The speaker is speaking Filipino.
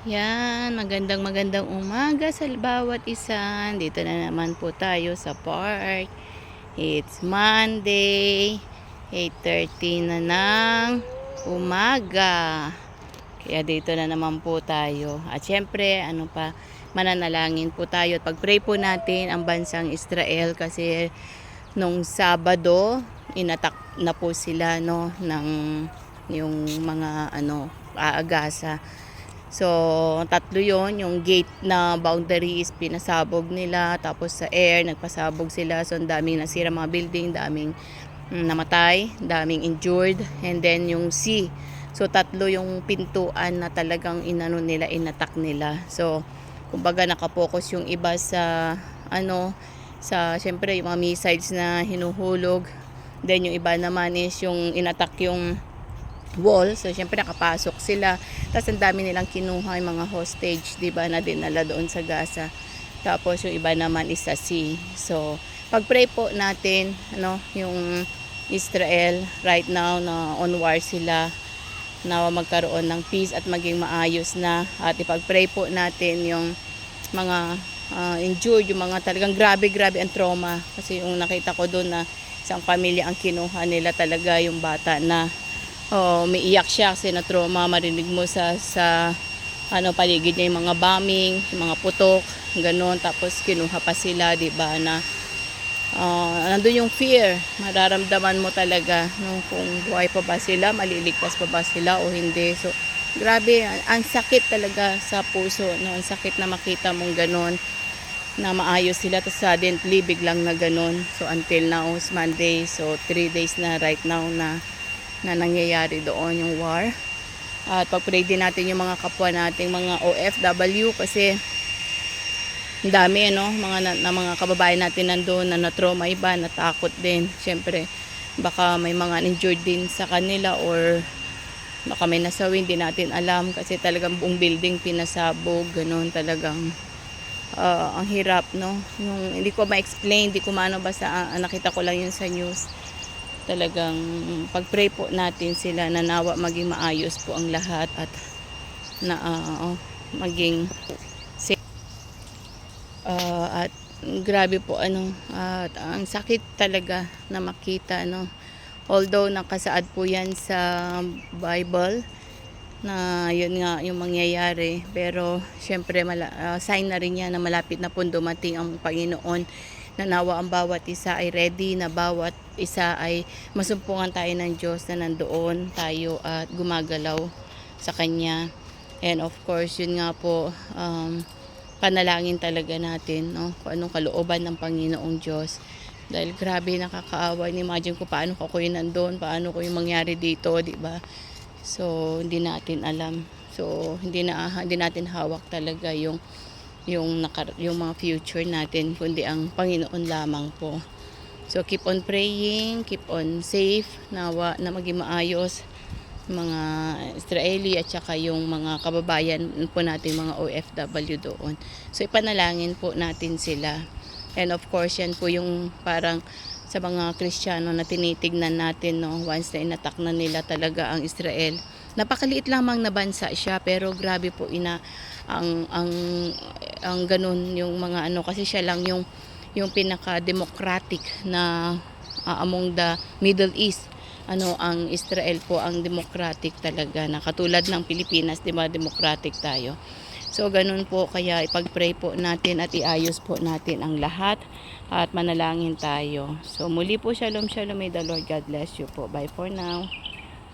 Yan, magandang umaga sa bawat isa. Dito na naman po tayo sa park. It's Monday, 8:30 na ng umaga. Kaya dito na naman po tayo. At syempre, mananalangin po tayo at pag-pray po natin ang bansang Israel kasi nung Sabado, inatak na po sila ng yung mga aagasa. So, tatlo yon, yung gate na boundary is pinasabog nila, tapos sa air, nagpasabog sila. So, ang daming nasira mga building, daming namatay, daming injured, and then yung sea. So, tatlo yung pintuan na talagang inatak nila. So, kumbaga nakapokus yung iba sa, syempre yung mga missiles na hinuhulog. Then, yung iba naman is yung inatak yung wall. So, syempre nakapasok sila. Tapos, ang dami nilang kinuha yung mga hostage, diba, na dinala doon sa Gaza. Tapos, yung iba naman is sa sea. So, pag-pray po natin, yung Israel right now na on war sila, na magkaroon ng peace at maging maayos na. At ipag-pray po natin yung mga injured, yung mga talagang grabe ang trauma. Kasi yung nakita ko doon na isang pamilya ang kinuha nila talaga, yung bata na umiiyak siya kasi na trauma, marinig mo sa paligid niya yung mga bombing, yung mga putok, ganun. Tapos kinuha pa sila, 'di ba, na nandun yung fear. Mararamdaman mo talaga kung buhay pa ba sila, maliligtas pa ba sila o hindi. So grabe, ang sakit talaga sa puso, ang sakit na makita mong ganun, na maayos sila tapos suddenly biglang na ganun. So until now is Monday, so 3 days na right now na nangyayari doon yung war. At pag-pray din natin yung mga kapwa nating mga OFW kasi dami mga kababayan natin nandoon na na-trauma, iba natakot din. Siyempre baka may mga injured din sa kanila or baka may nasawi, hindi natin alam kasi talagang buong building pinasabog, ganun. Talagang ang hirap, yung hindi ko ma-explain, hindi ko maano, basta nakita ko lang yun sa news. Talagang pag-pray po natin sila na nawa maging maayos po ang lahat at na maging safe. At grabe po at ang sakit talaga na makita, although nakasaad po yan sa Bible na yun nga yung mangyayari, pero syempre sign na rin yan na malapit na po dumating ang Panginoon. Nanawa ang bawat isa ay ready, na bawat isa ay masumpungan tayo ng Diyos na nandoon tayo at gumagalaw sa Kanya. And of course, yun nga po, panalangin talaga natin, kung anong kalooban ng Panginoong Diyos. Dahil grabe, nakakaawa. Imagine ko paano ko yung nandoon, paano ko yung mangyari dito, di ba? So, hindi natin alam. So, hindi natin hawak talaga yung mga future natin, kundi ang Panginoon lamang po. So keep on praying, keep on safe, na maging maayos mga Israeli at saka yung mga kababayan po natin, mga OFW doon. So ipanalangin po natin sila. And of course, yan po yung parang sa mga Kristiyano na tinitignan natin, once na inatak na nila talaga ang Israel. Napakaliit lamang na bansa siya, pero grabe po ang ganun yung mga kasi siya lang yung pinaka-democratic na among the Middle East. Ang Israel po ang democratic talaga, na katulad ng Pilipinas, di ba, democratic tayo. So ganun po, kaya ipag-pray po natin at iayos po natin ang lahat at manalangin tayo. So muli po, shalom, may the Lord God bless you po. Bye for now.